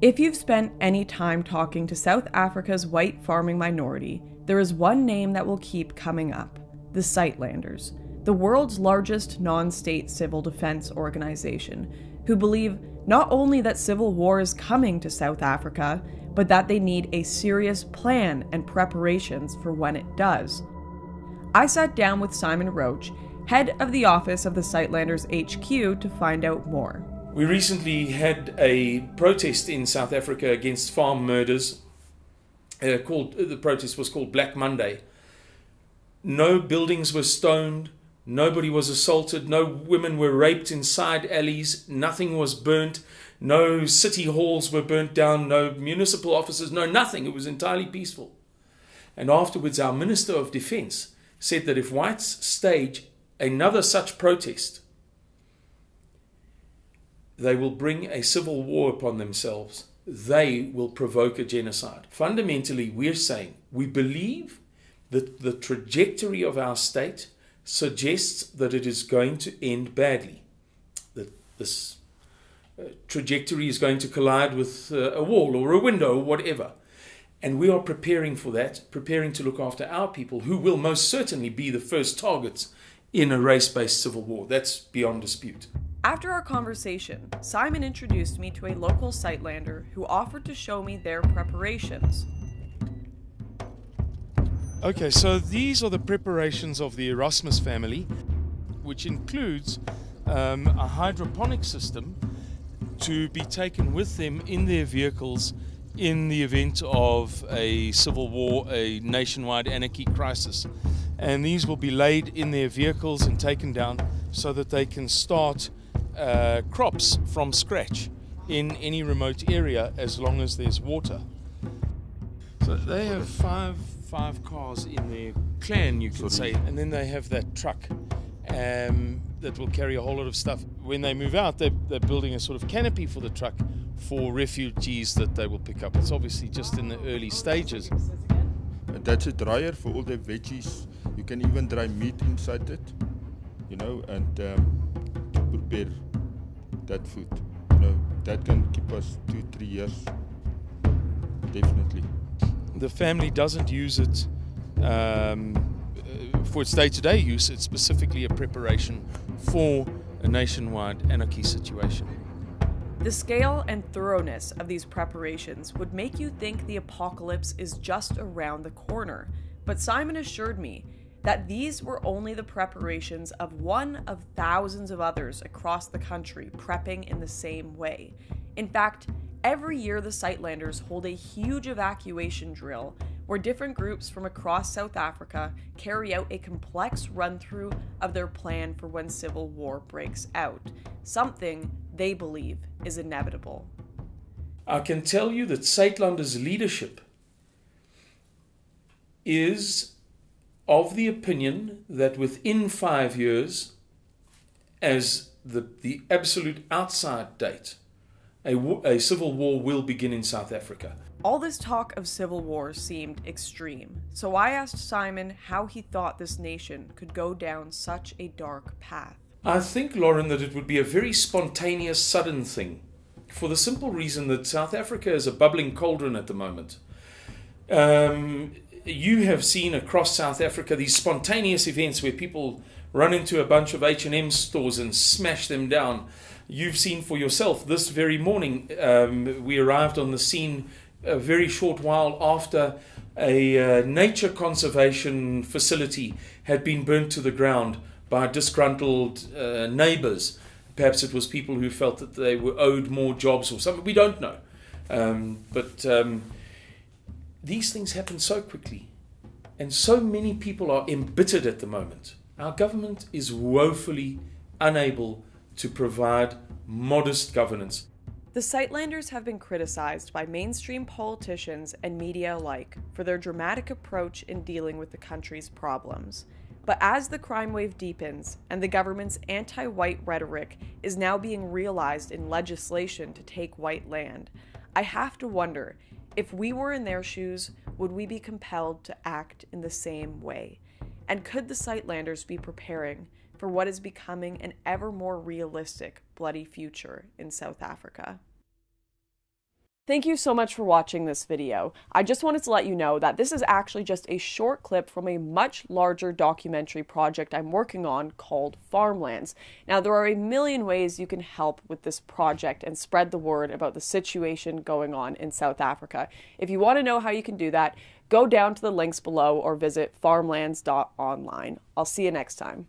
If you've spent any time talking to South Africa's white farming minority, there is one name that will keep coming up: the Sightlanders, the world's largest non-state civil defense organization, who believe not only that civil war is coming to South Africa, but that they need a serious plan and preparations for when it does. I sat down with Simon Roach, head of the office of the Sightlanders HQ, to find out more. We recently had a protest in South Africa against farm murders. The protest was called Black Monday. No buildings were stoned, nobody was assaulted, no women were raped in side alleys, nothing was burnt, no city halls were burnt down, no municipal offices, no nothing. It was entirely peaceful. And afterwards our Minister of Defence said that if whites stage another such protest, they will bring a civil war upon themselves. They will provoke a genocide. Fundamentally, we're saying we believe that the trajectory of our state suggests that it is going to end badly, that this trajectory is going to collide with a wall or a window or whatever. And we are preparing for that, preparing to look after our people, who will most certainly be the first targets in a race-based civil war. That's beyond dispute. After our conversation, Simon introduced me to a local Sightlander who offered to show me their preparations. Okay, so these are the preparations of the Erasmus family, which includes a hydroponic system to be taken with them in their vehicles in the event of a civil war, a nationwide anarchy crisis. And these will be laid in their vehicles and taken down so that they can start crops from scratch in any remote area as long as there's water. So they have five cars in their clan, you could say, and then they have that truck that will carry a whole lot of stuff. When they move out, they're building a sort of canopy for the truck for refugees that they will pick up. It's obviously just in the early stages. That's a dryer for all the veggies. You can even dry meat inside it, you know, and to prepare that food. You know, that can keep us 2-3 years, definitely. The family doesn't use it for its day-to-day use. It's specifically a preparation for a nationwide anarchy situation. The scale and thoroughness of these preparations would make you think the apocalypse is just around the corner, but Simon assured me that these were only the preparations of one of thousands of others across the country prepping in the same way. In fact, every year the Sightlanders hold a huge evacuation drill where different groups from across South Africa carry out a complex run-through of their plan for when civil war breaks out, something they believe is inevitable. I can tell you that Sightlanders leadership is of the opinion that within 5 years, as the absolute outside date, a civil war will begin in South Africa. All this talk of civil war seemed extreme, so I asked Simon how he thought this nation could go down such a dark path. I think, Lauren, that it would be a very spontaneous, sudden thing, for the simple reason that South Africa is a bubbling cauldron at the moment. You have seen across South Africa these spontaneous events where people run into a bunch of H&M stores and smash them down. You've seen for yourself this very morning. We arrived on the scene a very short while after a nature conservation facility had been burnt to the ground by disgruntled neighbors. Perhaps it was people who felt that they were owed more jobs or something. We don't know. But these things happen so quickly, and so many people are embittered at the moment. Our government is woefully unable to provide modest governance. The Sightlanders have been criticized by mainstream politicians and media alike for their dramatic approach in dealing with the country's problems. But as the crime wave deepens and the government's anti-white rhetoric is now being realized in legislation to take white land, I have to wonder, if we were in their shoes, would we be compelled to act in the same way? And could the Sightlanders be preparing for what is becoming an ever more realistic, bloody future in South Africa? Thank you so much for watching this video. I just wanted to let you know that this is actually just a short clip from a much larger documentary project I'm working on called Farmlands. Now, there are a million ways you can help with this project and spread the word about the situation going on in South Africa. If you want to know how you can do that, go down to the links below or visit farmlands.online. I'll see you next time.